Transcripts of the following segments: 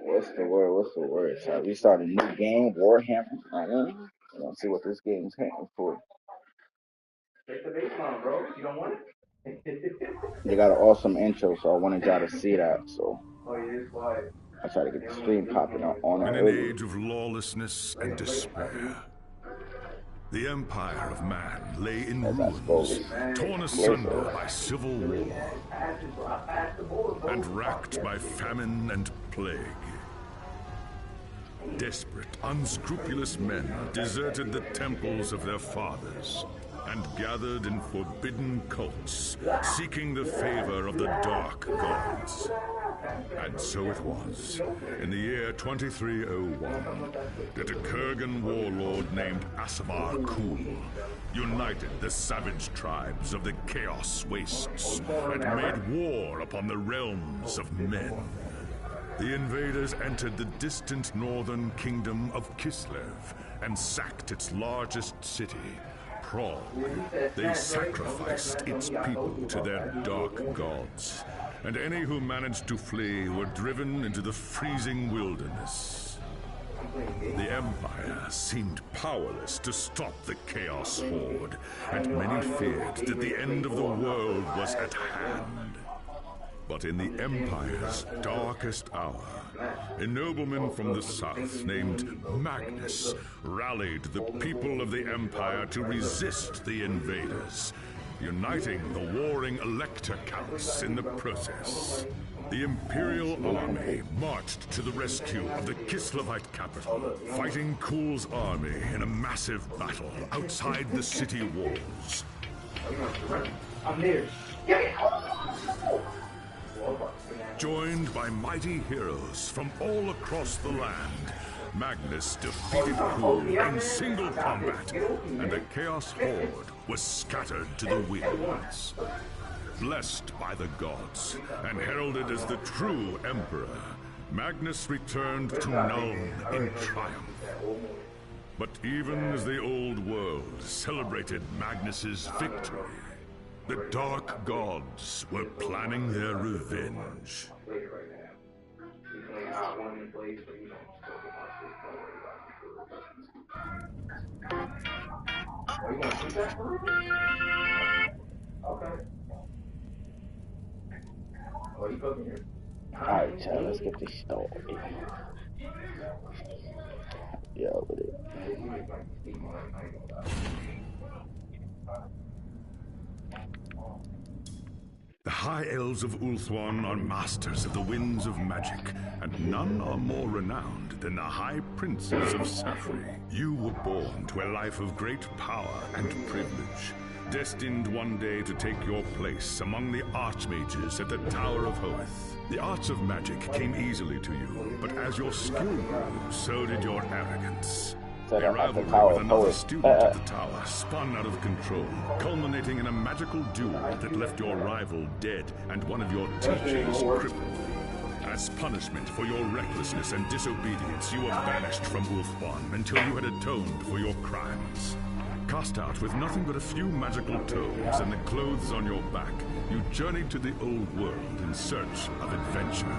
What's the word? What's the word? So we start a new game, WarHammer. We're gonna see what this game's hitting for. Take the baseline, bro. You don't want it? They got an awesome intro, so I wanted y'all to see that. So Oh, it is quiet. I try to get the stream popping on it In an early. age of lawlessness and despair, the empire of man lay in ruins, torn asunder by civil war, and racked by famine and plague. Desperate, unscrupulous men deserted the temples of their fathers and gathered in forbidden cults, seeking the favor of the dark gods. And so it was, in the year 2301, that a Kurgan warlord named Asavar Kul united the savage tribes of the Chaos Wastes and made war upon the realms of men. The invaders entered the distant northern kingdom of Kislev and sacked its largest city, Prague. They sacrificed its people to their dark gods, and any who managed to flee were driven into the freezing wilderness. The Empire seemed powerless to stop the Chaos Horde, and many feared that the end of the world was at hand. But in the Empire's darkest hour, a nobleman from the south named Magnus rallied the people of the Empire to resist the invaders, uniting the warring Elector Counts in the process. The Imperial Army marched to the rescue of the Kislevite capital, fighting Kul's army in a massive battle outside the city walls. I'm there. Joined by mighty heroes from all across the land, Magnus defeated Kul in single combat, and the Chaos Horde was scattered to the winds. Blessed by the gods and heralded as the true Emperor, Magnus returned to Nuln in triumph. But even as the old world celebrated Magnus's victory, the Dark Gods were planning their revenge. Alright, child, let's get this started. Yeah, with it. The High Elves of Ulthuan are masters of the winds of magic, and none are more renowned than the High Princes of Safri. You were born to a life of great power and privilege, destined one day to take your place among the Archmages at the Tower of Hoeth. The arts of magic came easily to you, but as your skill grew, so did your arrogance. Set A up at the rivalry Tower with of another Hoeth. student at the tower spun out of control, culminating in a magical duel that left your rival dead and one of your teachers crippled. As punishment for your recklessness and disobedience, you were banished from Ulthuan until you had atoned for your crimes. Cast out with nothing but a few magical tomes and the clothes on your back, you journeyed to the old world in search of adventure.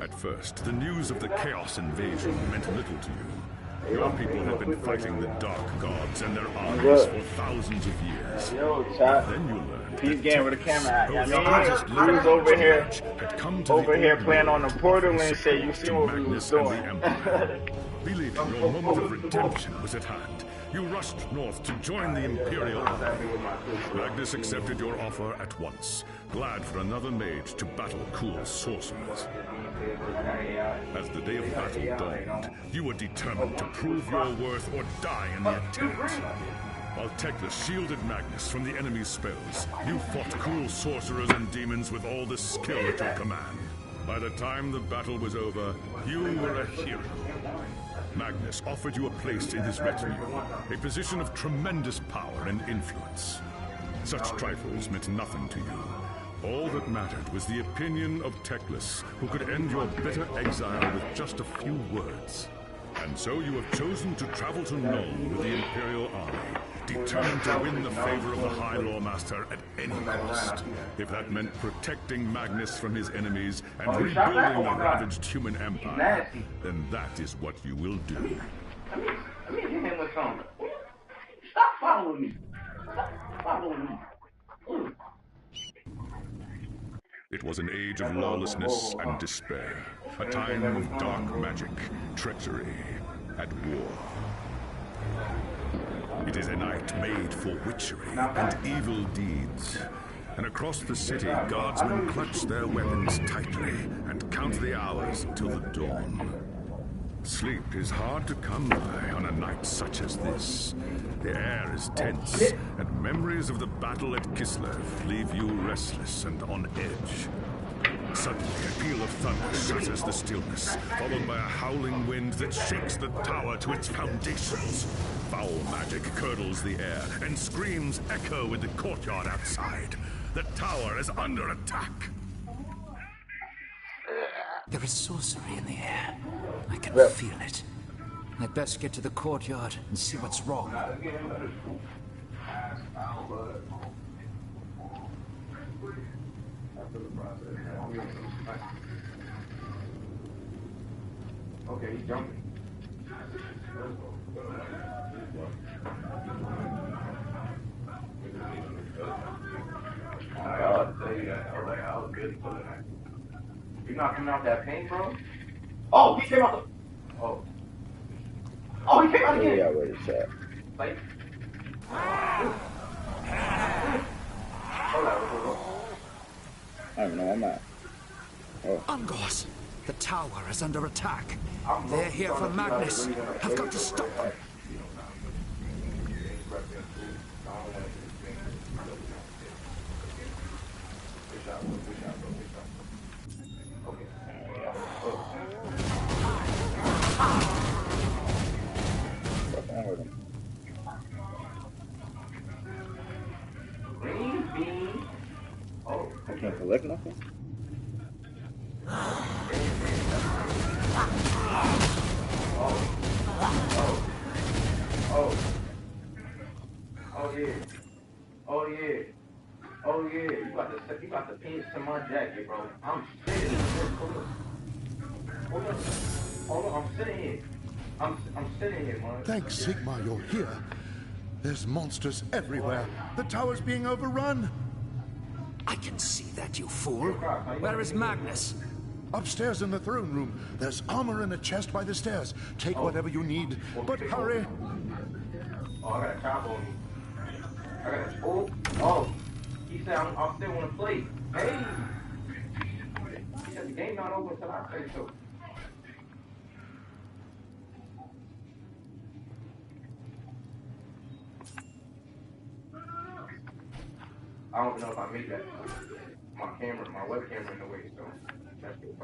At first, the news of the Chaos invasion meant little to you. Your people had been fighting the Dark Gods and their armies for thousands of years. Yo, chat. Then you learned He's that getting with the camera at. Techlus, I largest mean, he was over here, had come to the old playing on world the to portal offer and shit. You support see to what we was Magnus and doing. the Empire. Believing your moment of redemption was at hand, you rushed north to join the Imperial Army. Magnus accepted your offer at once, glad for another mage to battle Kul's sorcerers. As the day of battle dawned, you were determined to prove your worth or die in the attempt. While Techlus shielded Magnus from the enemy's spells, you fought Kul's sorcerers and demons with all the skill at your command. By the time the battle was over, you were a hero. Magnus offered you a place in his retinue, a position of tremendous power and influence. Such trifles meant nothing to you. All that mattered was the opinion of Techlus, who could end your bitter exile with just a few words. And so you have chosen to travel to Nuln with the Imperial Army, determined to win the favor of the High Lawmaster at any cost. If that meant protecting Magnus from his enemies and rebuilding the ravaged human empire, then that is what you will do. Let me hit him with something. Stop following me. Stop following me. It was an age of lawlessness and despair, a time of dark magic, treachery, and war. It is a night made for witchery and evil deeds. And across the city, guardsmen clutch their weapons tightly and count the hours until the dawn. Sleep is hard to come by on a night such as this. The air is tense, and memories of the battle at Kislev leave you restless and on edge. Suddenly, a peal of thunder shatters the stillness, followed by a howling wind that shakes the tower to its foundations. Foul magic curdles the air, and screams echo in the courtyard outside. The tower is under attack. There is sorcery in the air. I can feel it. I'd best get to the courtyard and see what's wrong. Okay, he's jumping. You're not coming out that paint, bro? Oh, he came out the... Oh. Oh, he came out again! Yeah, wait a sec. Like... Hold on. I don't know where I'm at. Oh. Ungos! The tower is under attack. They're here for Magnus. I've got to stop them. I can't collect nothing? Oh yeah. You got the pins to my jacket, bro. I'm sitting here. Hold on. I'm sitting here. I'm sitting here, man. Thanks, Sigma, you're here. There's monsters everywhere. The tower's being overrun. I can see that, you fool. Where is Magnus? Upstairs in the throne room. There's armor in a chest by the stairs. Take whatever you need, but hurry. Oh, I got a chop on me. I got a... Oh. He said I still want to play. Hey. He said the game not over until I say so. I don't know if I made that. My webcam in the way, so that's good.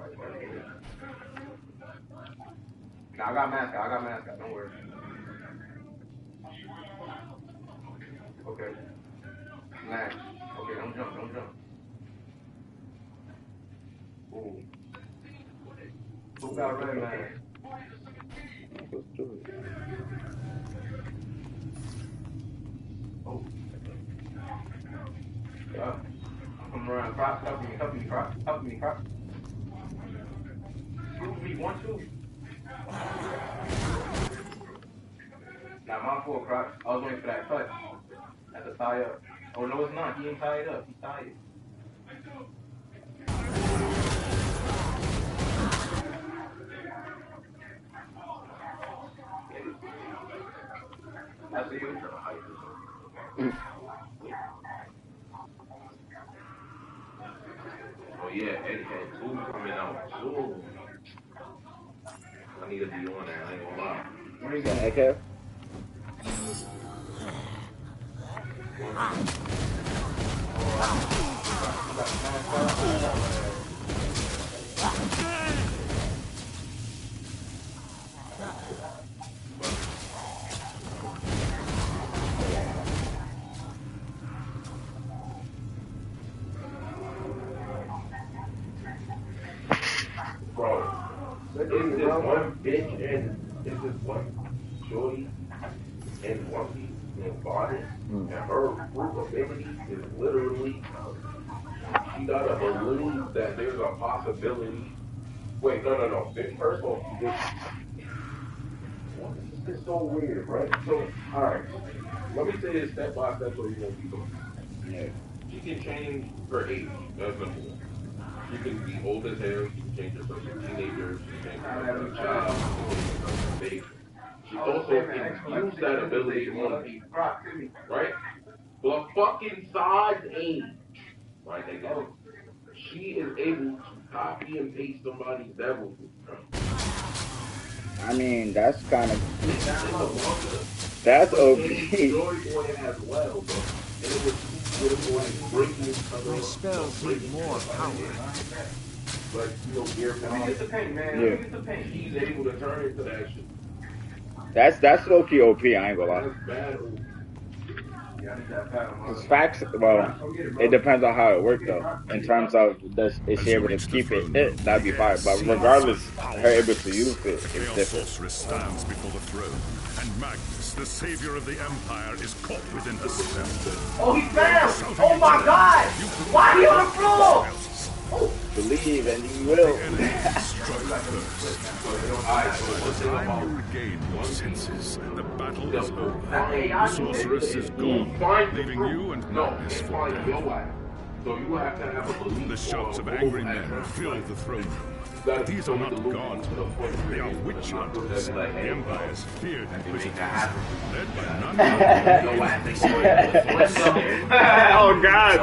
Nah, I got mascot, don't worry. Okay. Smash. Okay, don't jump. Ooh. Who got red man? Oh. Come around, Crocs. Help me, Crocs. Excuse me, 1, 2. Now, my 4, Crocs. I was waiting for that cut. That's a tie up. Oh, no, it's not. He ain't tied up. He's tied. I see you. Oh yeah, Eddie had 2 coming out soon. I need to be on that, I ain't gonna lie. Where you got Echo? Bro, it's this one bitch and it's this one shorty and Wonky. embodied, and her fruit ability is literally she got to believe that there's a possibility. Wait, no. First of all, this is so weird, right? So, all right, let me say this step by step so you won't be confused. Yeah. She can change her age. That's number one. She can be old as hell. She can change herself to a teenager. She can change herself to a child. She can change herself to a baby. She also can use that ability on people, right? The fucking size age, right? She is able to copy and paste somebody's devil fruit, bro. I mean, that's kind of This is in the manga. that's But OP. in Joy Boy as well, bro. And it was two little boys breaking each other My up. spells need more power. But, gear Let me get the paint, man. Yeah. Let me get the paint. He's able to turn into that shit. That's low key OP. I ain't gonna lie. That's bad. Yeah, I need that pattern. Cause facts, well, it depends on how it worked though. In terms of is she able to keep it, that'd be fine. But regardless, her able to use it is Chaos different. Sorceress stands before the throne, and Magnus, the savior of the Empire, is caught within her spell. Oh, he fell! Oh my God! Why he on the floor? Believe and you will. By the time you regain your senses, the battle is over. The sorceress is gone, leaving you and Magnus for dead. So you have to have a belief. The shouts of angry men fill the throne room. But these are not gods. They are witch hunters. The Empire's feared inquisitors, led by none other Oh God!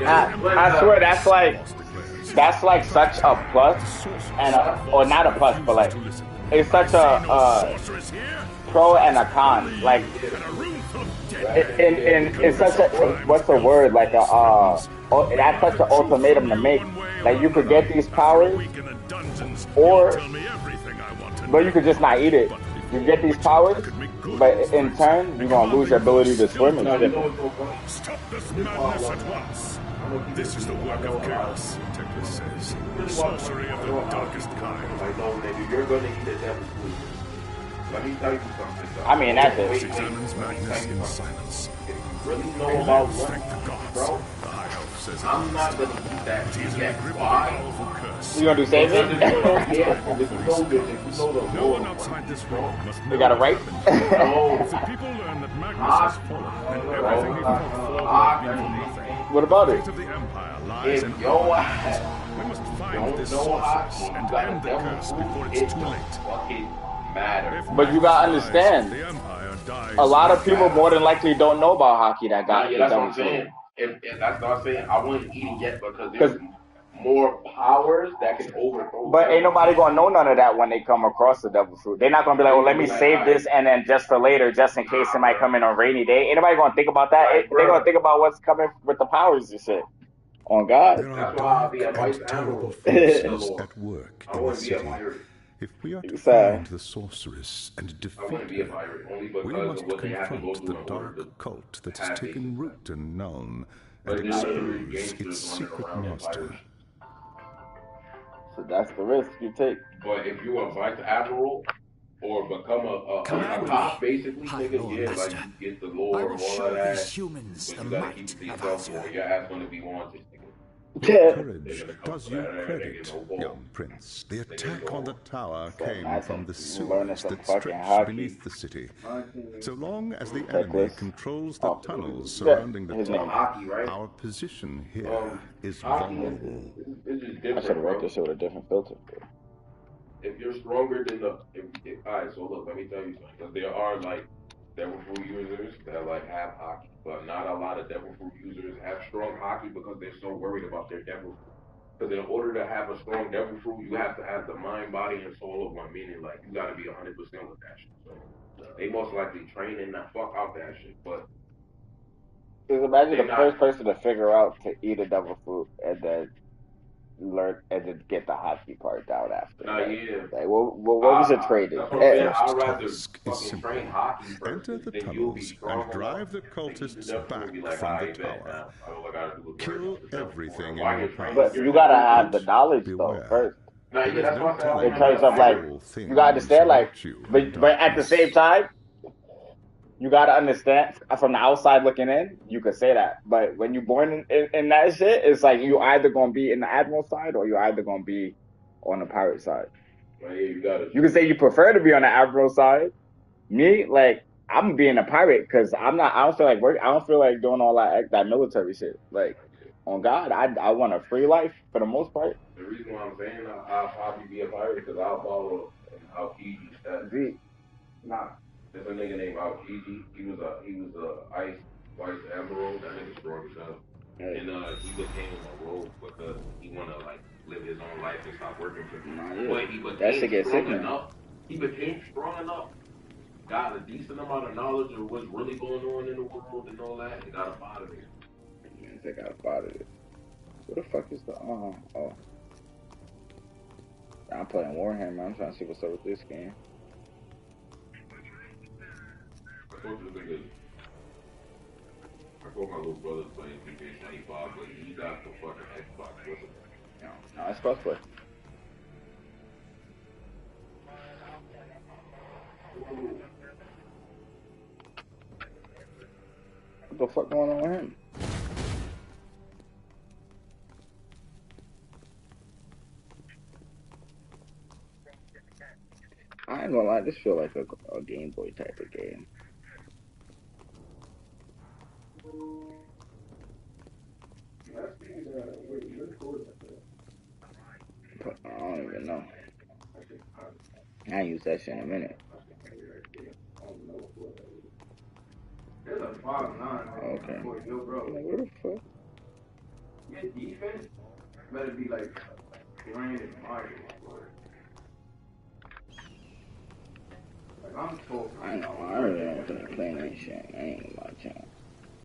I swear that's like such a plus and or not a plus, but like it's such a pro and a con. Like in such a what's the word like that's such an ultimatum to make. Like you could get these powers, or but you could just not eat it. You get these powers, but in turn you're gonna lose your ability to swim and shit. Stop this madness at once. This is the work of chaos, Tekla says. Sorcery of the darkest kind. I know, nigga, you're gonna eat a devil food. Let me tell you something. I mean that's it. Examines Magnus in silence. Really know about Thank the one, gods. bro. The High Elf says it I'm is. not gonna eat that. He is in the grip of a Why? powerful curse. You gonna do save it? No one outside this room must know We got it right. If the people learn that Magnus has fallen, then everything he fought for will be for nothing. What about The it? fate of the Empire lies in If our your hands. ass We must find don't this know sorceress hockey, and you got end a the devil curse food, before it it's too don't late. fucking matter. If But you Magnus gotta dies, understand, the Empire dies. a lot of people more than likely don't know about hockey that got Yeah, the that's what double I'm fruit. saying. If that's what I'm saying, I wouldn't eat it yet because there's more powers that can overthrow. But ain't nobody gonna know none of that when they come across the devil fruit. They're not gonna be like, "Oh, let me save this and then just for later, just in case it might come in on a rainy day." Ain't nobody gonna think about that. They're gonna think about what's coming with the powers and shit. On God. There are That's why I'll dark be a and vice terrible admiral. forces at work I in the wouldn't be a city. pirate. If we are to Sorry. find the sorceress and I defeat wouldn't be a her, pirate only we because must of what they have to go confront through the in order to dark cult that has have taken basic root in Nuln But and there's literally expose its gangsters running secret around in master. pirates. So that's the risk you take. But if you're a vice admiral or become a cop, basically, High nigga, Lord yeah, Master. like you get the I lore will and all show of that. these humans But the you gotta might keep it to of yourself or Asia. your ass gonna be wanted, nigga. Your They're courage gonna come does for you that. They ain't credit, getting no ball. young prince. The They attack get on the no tower So came imagine from the learning sewers some that fucking stretch hockey. beneath the city. So long as the Checklist. enemy controls the Oh. tunnels Yeah, surrounding the his name. tower, Hockey, right? our position here is Hockey vulnerable. is just I should different, have wrote bro. this shit with a different filter. If you're stronger than the, all right, so look, let me tell you something. Because there are like devil fruit users that like have hockey, but not a lot of devil fruit users have strong hockey because they're so worried about their devil fruit. Because in order to have a strong devil fruit, you have to have the mind, body, and soul of one. Meaning, like you got to be 100% with that shit. So they most likely train and not fuck out that shit. But Because imagine they're the not. first person to figure out to eat a devil fruit and then learn and then get the hockey part down after. Nah, Like, yeah. like what was your training? That's what I'm saying. First I'd rather task is fucking simple. train hockey first. Enter the Then you'll be tunnels strong and drive enough the to eat cultists devil fruit and back be like, from the "Alright, bet, tower. now all I gotta do is Kill worry about the devil everything fruit." in While your you're training, But you're you gotta training. have the knowledge though Beware. first. Nah, yeah, that's what I said. In terms of like, you gotta understand like, but at the same time, You gotta understand from the outside looking in, you could say that. But when you're born in that shit, it's like you either gonna be in the admiral side or you're either gonna be on the pirate side. Right, you gotta. You can say you prefer to be on the admiral side. Me, like I'm being a pirate because I'm not. I don't feel like work. I don't feel like doing all that military shit. Like on God, I want a free life for the most part. The reason why I'm saying I'll probably be a pirate because I'll follow Aokiji steps. Nah. There's a nigga named Aokiji. He was a ice vice admiral. That nigga strong as hell. Hey. And he became a rogue because he wanna like live his own life and stop working for people. Nah, yeah. But he became strong enough. He became strong enough. Got a decent amount of knowledge of what's really going on in the world and all that, and got up out of it. Man, they got up out of it. What the fuck is the oh? I'm playing WarHammer. I'm trying to see what's up with this game. I told you niggas. I told my little brother playing 2K25, but he got the fucking Xbox with him. No, it's crossplay. What the fuck going on with him? I ain't gonna lie, this feel like a Game Boy type of game. But I don't even know. I ain't use that shit in a minute. There's a 5'9". Okay. Yo, bro. Like, what the fuck? Your defense better be like Brandon Myers. Like I'm talking. I know. I really don't think I'm playing that shit. I ain't